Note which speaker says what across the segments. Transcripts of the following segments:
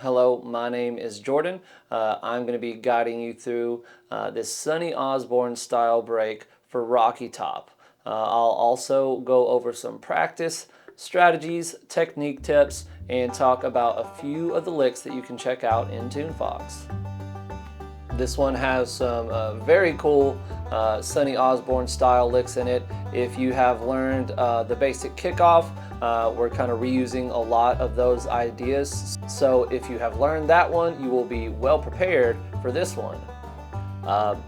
Speaker 1: Hello, my name is Jordan. I'm going to be guiding you through this Sonny Osborne style break for Rocky Top. I'll also go over some practice strategies, technique tips, and talk about a few of the licks that you can check out in TuneFox. This one has some very cool Sonny Osborne style licks in it. If you have learned the basic kickoff, we're kind of reusing a lot of those ideas. So if you have learned that one, you will be well prepared for this one.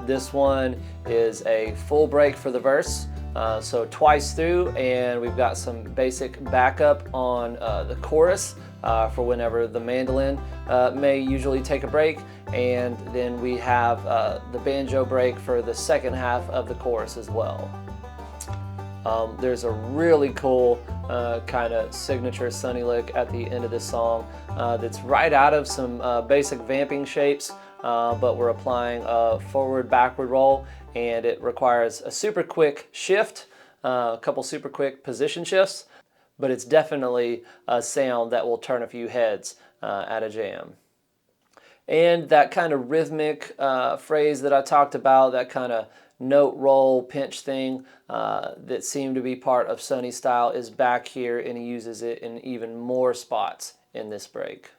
Speaker 1: This one is a full break for the verse. So twice through, and we've got some basic backup on the chorus for whenever the mandolin may usually take a break, and then we have the banjo break for the second half of the chorus as well. There's a really cool kind of signature Sonny lick at the end of this song that's right out of some basic vamping shapes, but we're applying a forward-backward roll, and it requires a super quick shift, a couple super quick position shifts, but it's definitely a sound that will turn a few heads at a jam. And that kind of rhythmic phrase that I talked about, that kind of note roll pinch thing that seemed to be part of Sonny's style, is back here, and he uses it in even more spots in this break.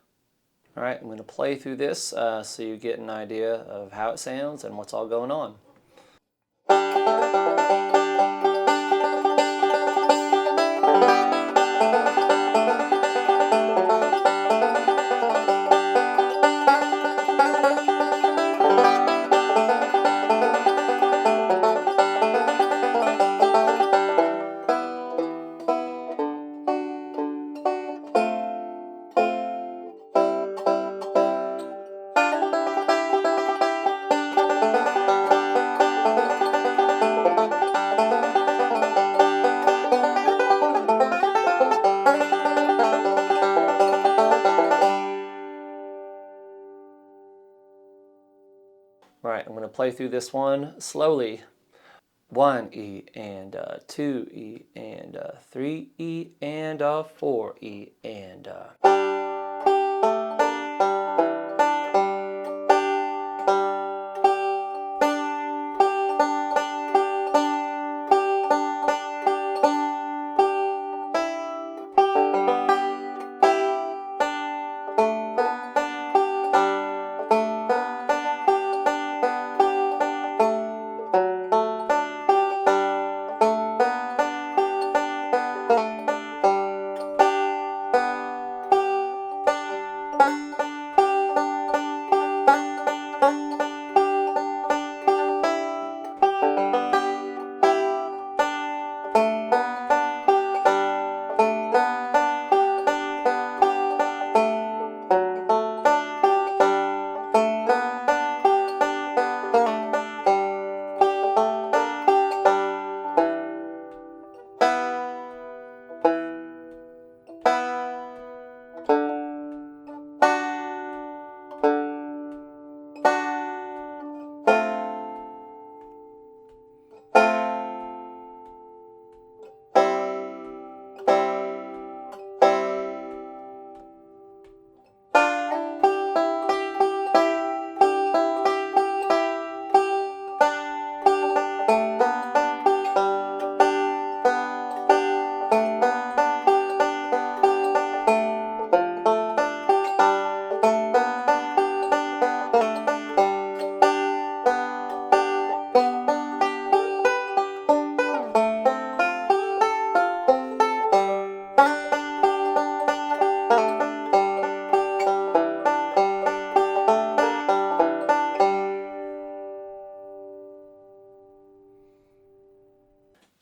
Speaker 1: All right, I'm going to play through this so you get an idea of how it sounds and what's all going on. All right, I'm going to play through this one slowly. 1 E and 2 E and 3 E and 4 E and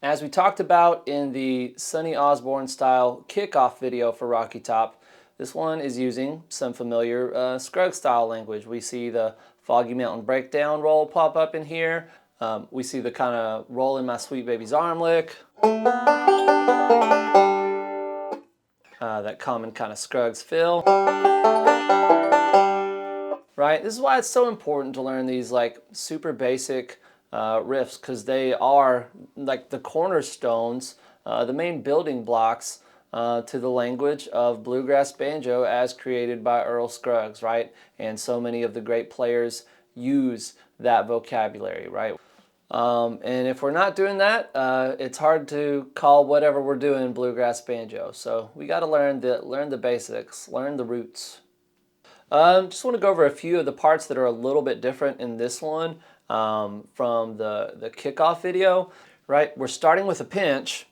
Speaker 1: as we talked about in the Sonny Osborne style kickoff video for Rocky Top, this one is using some familiar Scruggs style language. We see the Foggy Mountain Breakdown roll pop up in here. We see the kind of roll in my sweet baby's arm lick. That common kind of Scruggs fill. Right? This is why it's so important to learn these like super basic riffs, because they are like the cornerstones, the main building blocks to the language of bluegrass banjo as created by Earl Scruggs, right? And so many of the great players use that vocabulary, right? And if we're not doing that, it's hard to call whatever we're doing bluegrass banjo. So we got to learn the basics, learn the roots. Just want to go over a few of the parts that are a little bit different in this one from the kickoff video, right? We're starting with a pinch,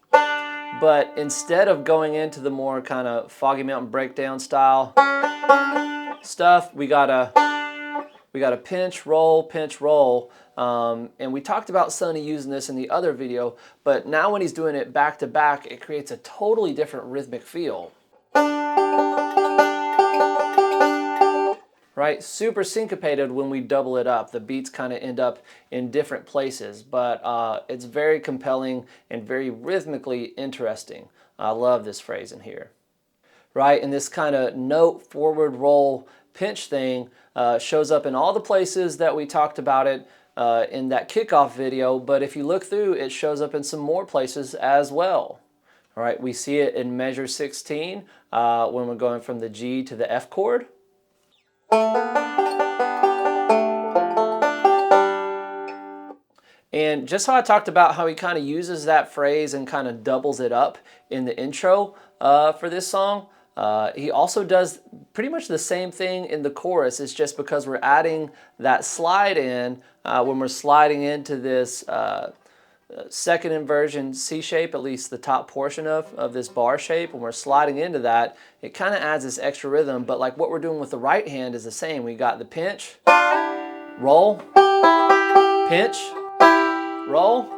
Speaker 1: but instead of going into the more kind of Foggy Mountain breakdown style stuff, we got a pinch, roll, and we talked about Sonny using this in the other video, but now when he's doing it back to back, it creates a totally different rhythmic feel. Right? Super syncopated when we double it up. The beats kind of end up in different places, but it's very compelling and very rhythmically interesting. I love this phrase in here. Right? And this kind of note, forward, roll, pinch thing shows up in all the places that we talked about it in that kickoff video, but if you look through, it shows up in some more places as well. All right, we see it in measure 16 when we're going from the G to the F chord. And just how I talked about how he kind of uses that phrase and kind of doubles it up in the intro for this song, he also does pretty much the same thing in the chorus. It's just because we're adding that slide in when we're sliding into this second inversion C shape, at least the top portion of this bar shape. When we're sliding into that, it kind of adds this extra rhythm, but like what we're doing with the right hand is the same. We got the pinch, roll, pinch, roll.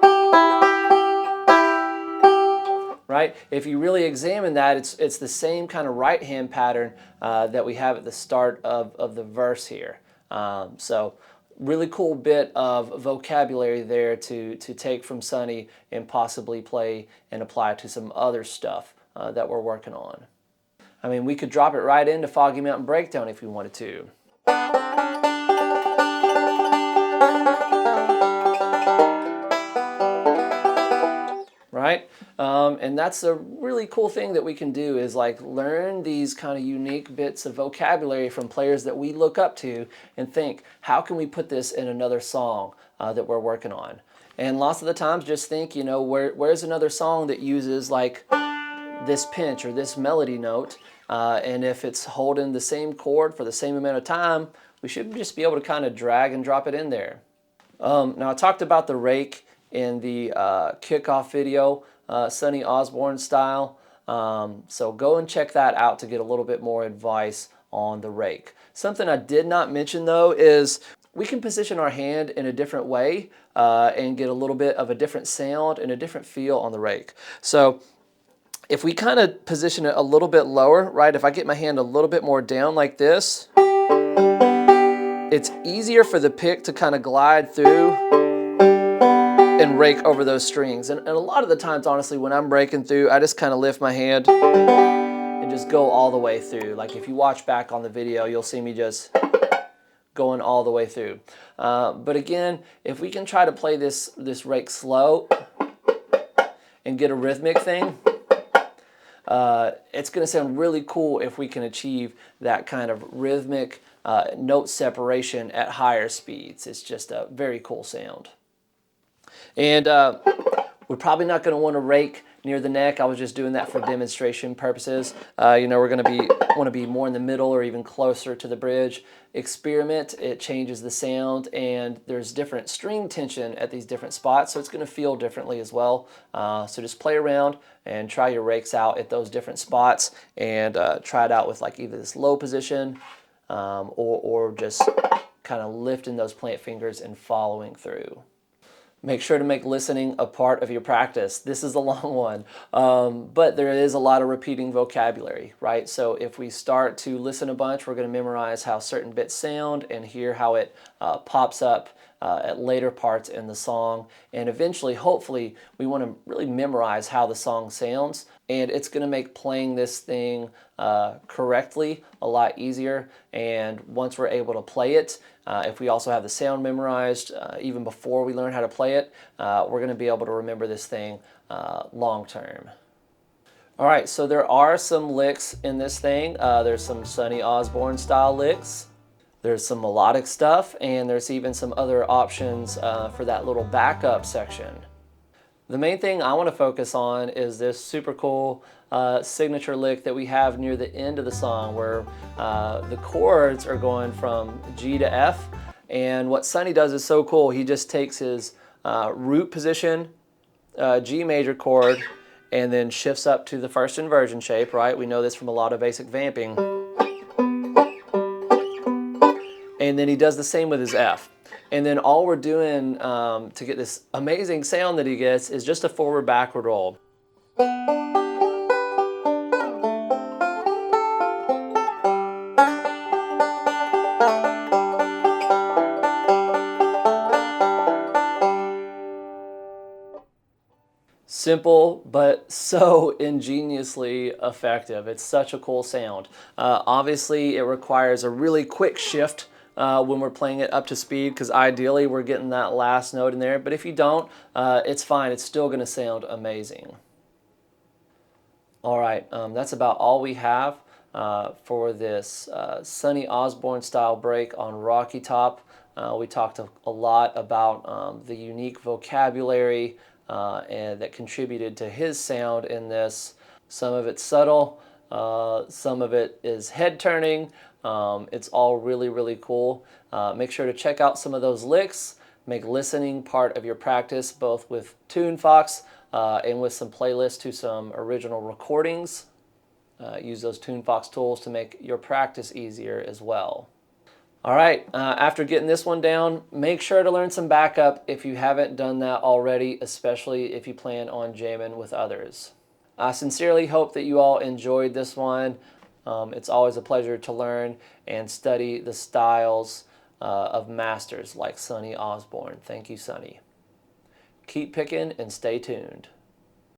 Speaker 1: Right? If you really examine that, it's the same kind of right hand pattern that we have at the start of the verse here. So really cool bit of vocabulary there to take from Sonny and possibly play and apply to some other stuff that we're working on. I mean, we could drop it right into Foggy Mountain Breakdown if we wanted to. Right? And that's a really cool thing that we can do is like learn these kind of unique bits of vocabulary from players that we look up to and think, how can we put this in another song that we're working on? And lots of the times just think, you know, where's another song that uses like this pinch or this melody note, and if it's holding the same chord for the same amount of time, we should just be able to kind of drag and drop it in there. Now I talked about the rake in the kickoff video, Sonny Osborne style. So go and check that out to get a little bit more advice on the rake. Something I did not mention though is we can position our hand in a different way and get a little bit of a different sound and a different feel on the rake. So if we kind of position it a little bit lower, right, if I get my hand a little bit more down like this, it's easier for the pick to kind of glide through and rake over those strings. And a lot of the times, honestly, when I'm breaking through, I just kind of lift my hand and just go all the way through. Like if you watch back on the video, you'll see me just going all the way through. But again, if we can try to play this rake slow and get a rhythmic thing, it's going to sound really cool if we can achieve that kind of rhythmic note separation at higher speeds. It's just a very cool sound. And we're probably not going to want to rake near the neck. I was just doing that for demonstration purposes. You know, we're going to want to be more in the middle or even closer to the bridge. Experiment, it changes the sound, and there's different string tension at these different spots, so it's going to feel differently as well. So just play around and try your rakes out at those different spots, and try it out with like either this low position or just kind of lifting those plant fingers and following through. Make sure to make listening a part of your practice. This is a long one, but there is a lot of repeating vocabulary, right? So if we start to listen a bunch, we're going to memorize how certain bits sound and hear how it pops up at later parts in the song. And eventually, hopefully, we want to really memorize how the song sounds. And it's going to make playing this thing correctly a lot easier. And once we're able to play it, if we also have the sound memorized, even before we learn how to play it, we're going to be able to remember this thing long term. All right, so there are some licks in this thing. There's some Sonny Osborne style licks. There's some melodic stuff, and there's even some other options for that little backup section. The main thing I want to focus on is this super cool signature lick that we have near the end of the song where the chords are going from G to F. And what Sonny does is so cool. He just takes his root position, G major chord, and then shifts up to the first inversion shape, right? We know this from a lot of basic vamping. And then he does the same with his F. And then all we're doing to get this amazing sound that he gets is just a forward backward roll. Simple, but so ingeniously effective. It's such a cool sound. Obviously, it requires a really quick shift when we're playing it up to speed, because ideally we're getting that last note in there. But if you don't, it's fine. It's still going to sound amazing. All right, that's about all we have for this Sonny Osborne style break on Rocky Top. We talked a lot about the unique vocabulary and that contributed to his sound in this. Some of it's subtle, some of it is head turning. It's all really, really cool. Make sure to check out some of those licks. Make listening part of your practice, both with TuneFox and with some playlists to some original recordings. Use those TuneFox tools to make your practice easier as well. All right, after getting this one down, make sure to learn some backup if you haven't done that already, especially if you plan on jamming with others. I sincerely hope that you all enjoyed this one. It's always a pleasure to learn and study the styles of masters like Sonny Osborne. Thank you, Sonny. Keep picking and stay tuned.